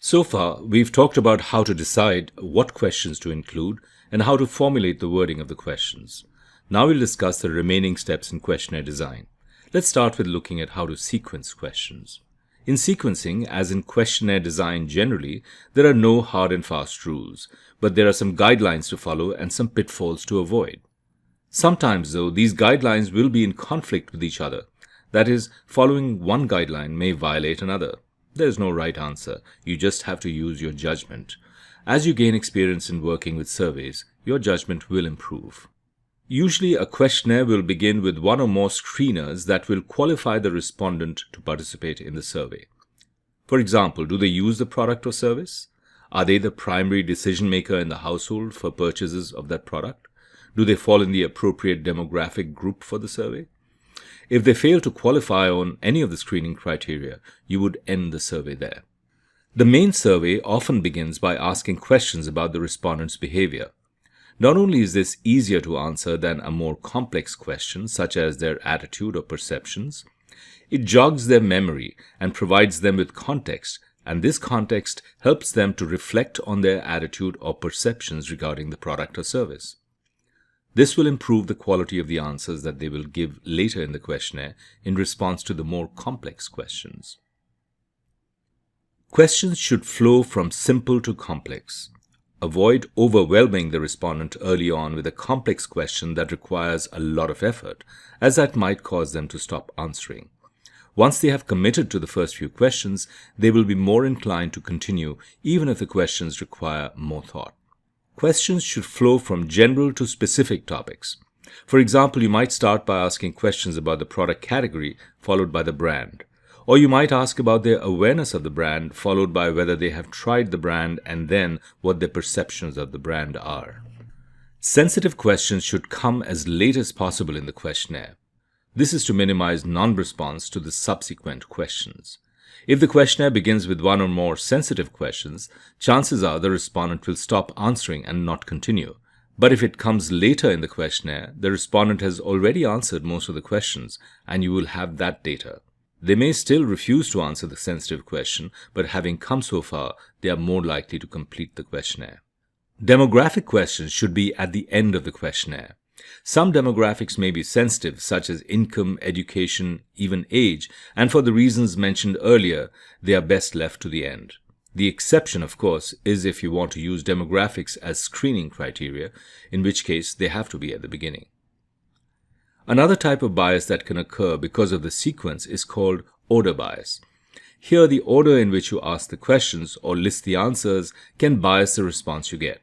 So far, we've talked about how to decide what questions to include and how to formulate the wording of the questions. Now we'll discuss the remaining steps in questionnaire design. Let's start with looking at how to sequence questions. In sequencing, as in questionnaire design generally, there are no hard and fast rules, but there are some guidelines to follow and some pitfalls to avoid. Sometimes, though, these guidelines will be in conflict with each other. That is, following one guideline may violate another. There's no right answer. You just have to use your judgment. As you gain experience in working with surveys, your judgment will improve. Usually, a questionnaire will begin with one or more screeners that will qualify the respondent to participate in the survey. For example, do they use the product or service? Are they the primary decision maker in the household for purchases of that product? Do they fall in the appropriate demographic group for the survey? If they fail to qualify on any of the screening criteria, you would end the survey there. The main survey often begins by asking questions about the respondent's behavior. Not only is this easier to answer than a more complex question, such as their attitude or perceptions, it jogs their memory and provides them with context, and this context helps them to reflect on their attitude or perceptions regarding the product or service. This will improve the quality of the answers that they will give later in the questionnaire in response to the more complex questions. Questions should flow from simple to complex. Avoid overwhelming the respondent early on with a complex question that requires a lot of effort, as that might cause them to stop answering. Once they have committed to the first few questions, they will be more inclined to continue even if the questions require more thought. Questions should flow from general to specific topics. For example, you might start by asking questions about the product category, followed by the brand. Or you might ask about their awareness of the brand, followed by whether they have tried the brand and then what their perceptions of the brand are. Sensitive questions should come as late as possible in the questionnaire. This is to minimize non-response to the subsequent questions. If the questionnaire begins with one or more sensitive questions, chances are the respondent will stop answering and not continue. But if it comes later in the questionnaire, the respondent has already answered most of the questions, and you will have that data. They may still refuse to answer the sensitive question, but having come so far, they are more likely to complete the questionnaire. Demographic questions should be at the end of the questionnaire. Some demographics may be sensitive, such as income, education, even age, and for the reasons mentioned earlier, they are best left to the end. The exception, of course, is if you want to use demographics as screening criteria, in which case they have to be at the beginning. Another type of bias that can occur because of the sequence is called order bias. Here, the order in which you ask the questions or list the answers can bias the response you get.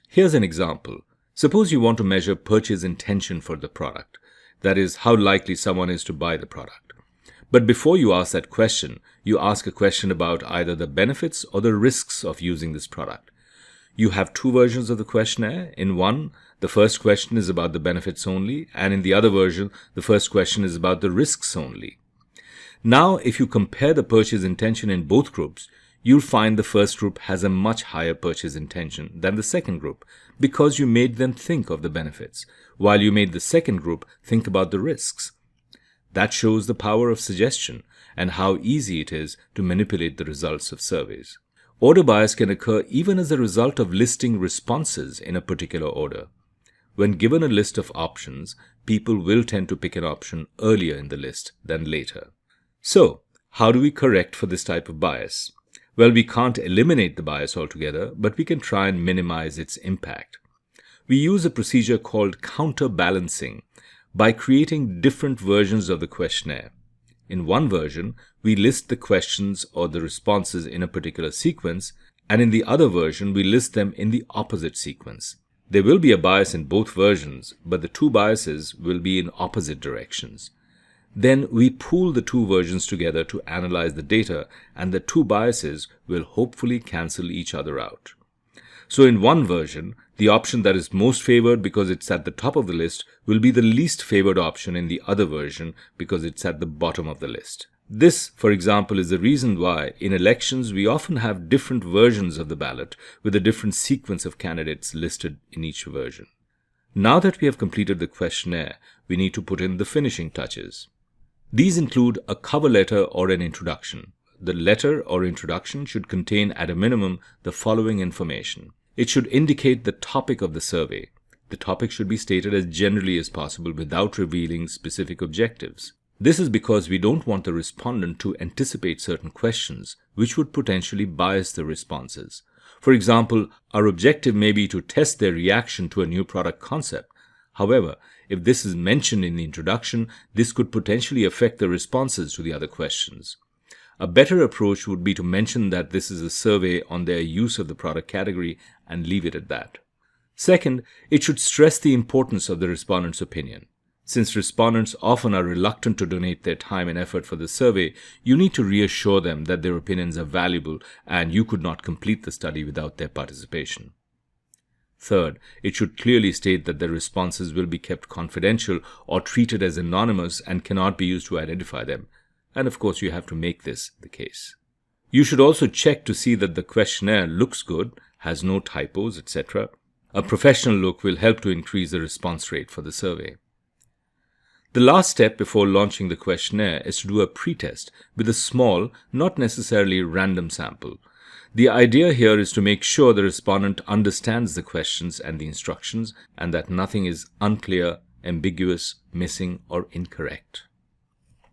Here's an example. Suppose you want to measure purchase intention for the product, that is, how likely someone is to buy the product. But before you ask that question, you ask a question about either the benefits or the risks of using this product. You have two versions of the questionnaire. In one, the first question is about the benefits only, and in the other version, the first question is about the risks only. Now, if you compare the purchase intention in both groups, you'll find the first group has a much higher purchase intention than the second group because you made them think of the benefits, while you made the second group think about the risks. That shows the power of suggestion and how easy it is to manipulate the results of surveys. Order bias can occur even as a result of listing responses in a particular order. When given a list of options, people will tend to pick an option earlier in the list than later. So, how do we correct for this type of bias? Well, we can't eliminate the bias altogether, but we can try and minimize its impact. We use a procedure called counterbalancing by creating different versions of the questionnaire. In one version, we list the questions or the responses in a particular sequence, and in the other version, we list them in the opposite sequence. There will be a bias in both versions, but the two biases will be in opposite directions. Then we pool the two versions together to analyze the data, and the two biases will hopefully cancel each other out. So in one version, the option that is most favored because it's at the top of the list will be the least favored option in the other version because it's at the bottom of the list. This, for example, is the reason why in elections we often have different versions of the ballot with a different sequence of candidates listed in each version. Now that we have completed the questionnaire, we need to put in the finishing touches. These include a cover letter or an introduction. the letter or introduction should contain at a minimum the following information. It should indicate the topic of the survey. The topic should be stated as generally as possible without revealing specific objectives. This is because we don't want the respondent to anticipate certain questions, which would potentially bias the responses. For example, our objective may be to test their reaction to a new product concept. However, if this is mentioned in the introduction, this could potentially affect the responses to the other questions. A better approach would be to mention that this is a survey on their use of the product category and leave it at that. Second, it should stress the importance of the respondent's opinion. Since respondents often are reluctant to donate their time and effort for the survey, you need to reassure them that their opinions are valuable and you could not complete the study without their participation. Third, it should clearly state that the responses will be kept confidential or treated as anonymous and cannot be used to identify them. And of course, you have to make this the case. You should also check to see that the questionnaire looks good, has no typos, etc. A professional look will help to increase the response rate for the survey. The last step before launching the questionnaire is to do a pretest with a small, not necessarily random sample. The idea here is to make sure the respondent understands the questions and the instructions and that nothing is unclear, ambiguous, missing, or incorrect.